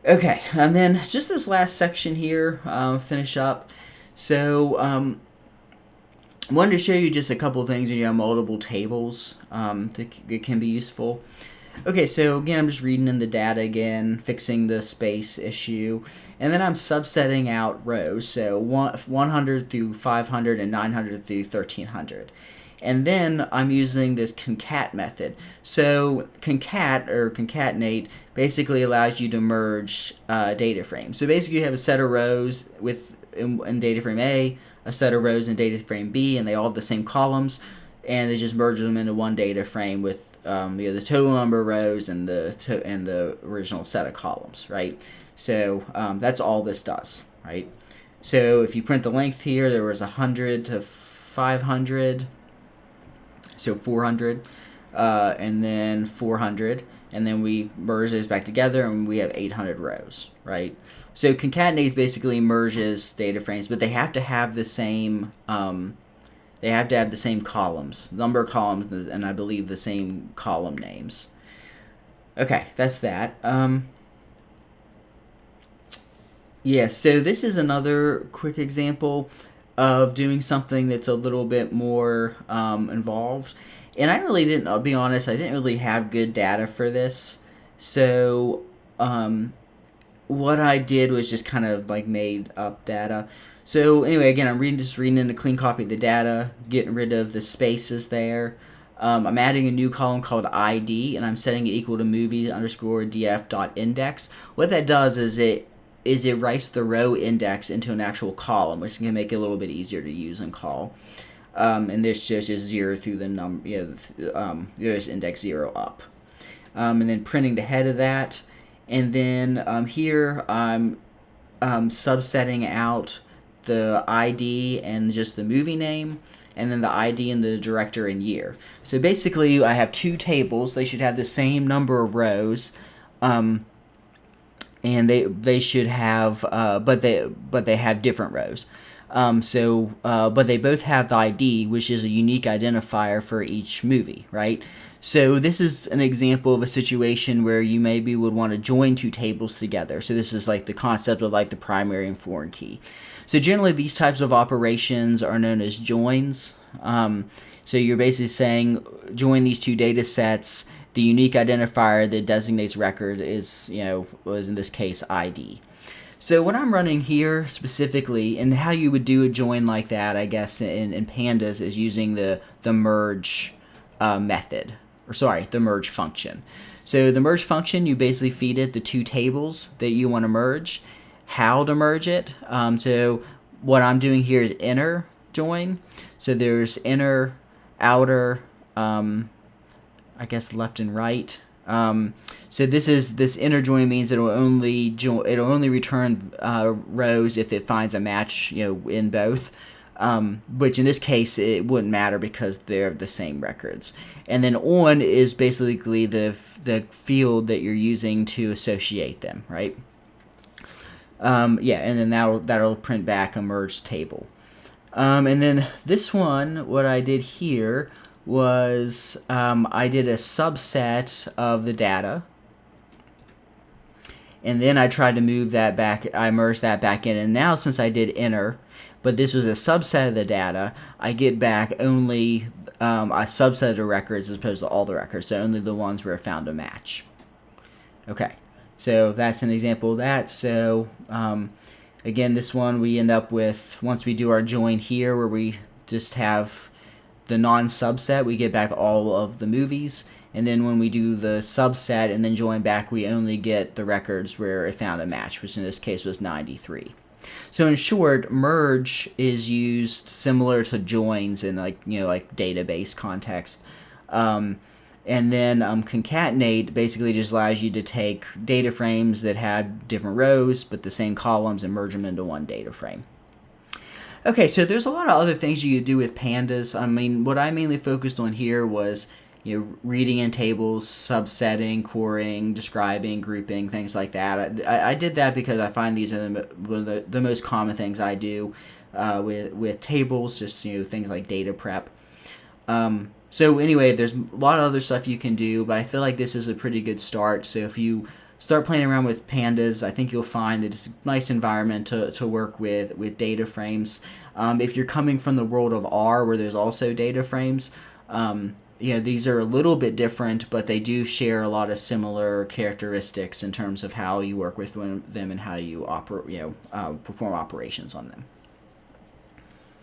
Okay, and then just this last section here, finish up. So, I wanted to show you just a couple things when you have multiple tables that can be useful. Okay, so again, I'm just reading in the data again, fixing the space issue, and then I'm subsetting out rows, so 100 through 500 and 900 through 1300. And then I'm using this concat method. So concat or concatenate basically allows you to merge data frames. So basically you have a set of rows in data frame A, a set of rows in data frame B, and they all have the same columns, and they just merge them into one data frame with the total number of rows and the original set of columns, right? So that's all this does, right? So if you print the length here, there was 100 to 500, so 400, and then 400, and then we merge those back together, and we have 800 rows, right? So concatenates basically merges data frames, but they have to have the same columns, number of columns, and I believe the same column names. Okay, that's that. Yeah, so this is another quick example of doing something that's a little bit more involved. And I really didn't, I'll be honest, I didn't really have good data for this. So what I did was just kind of like made up data. So anyway, again, I'm just reading in a clean copy of the data, getting rid of the spaces there. I'm adding a new column called ID, and I'm setting it equal to movie underscore df dot index. What that does is it writes the row index into an actual column, which can make it a little bit easier to use and call. And this just is 0 through the number, there's index 0 up. And then printing the head of that. And then here I'm subsetting out the ID and just the movie name, and then the ID and the director and year. So basically I have two tables. They should have the same number of rows. And they should have, but they have different rows. But they both have the ID, which is a unique identifier for each movie, right? So this is an example of a situation where you maybe would want to join two tables together. So this is like the concept of like the primary and foreign key. So generally these types of operations are known as joins. So you're basically saying join these two data sets. The unique identifier that designates record was in this case ID. So what I'm running here specifically, and how you would do a join like that, I guess, in Pandas is using the merge method, the merge function. So the merge function, you basically feed it the two tables that you want to merge, how to merge it. So what I'm doing here is inner join. So there's inner, outer, I guess left and right. So this inner join means it'll only return rows if it finds a match, in both. Which in this case it wouldn't matter because they're the same records. And then on is basically the field that you're using to associate them, right? And then that'll print back a merged table. And then this one, what I did here was I did a subset of the data, and then I tried to move that back. I merged that back in, and now since I did inner, but this was a subset of the data, I get back only a subset of the records as opposed to all the records, so only the ones where I found a match. Okay, so that's an example of that. So again, this one we end up with, once we do our join here where we just have the non-subset, we get back all of the movies, and then when we do the subset and then join back, we only get the records where it found a match, which in this case was 93. So in short, merge is used similar to joins in like database context. And then concatenate basically just allows you to take data frames that have different rows but the same columns and merge them into one data frame. Okay, so there's a lot of other things you could do with pandas. I mean, what I mainly focused on here was reading in tables, subsetting, querying, describing, grouping, things like that. I did that because I find these are one of the most common things I do with tables, just things like data prep. So anyway, there's a lot of other stuff you can do, but I feel like this is a pretty good start. So if you start playing around with Pandas. I think you'll find that it's a nice environment to work with data frames. If you're coming from the world of R, where there's also data frames, these are a little bit different, but they do share a lot of similar characteristics in terms of how you work with them and how you perform operations on them.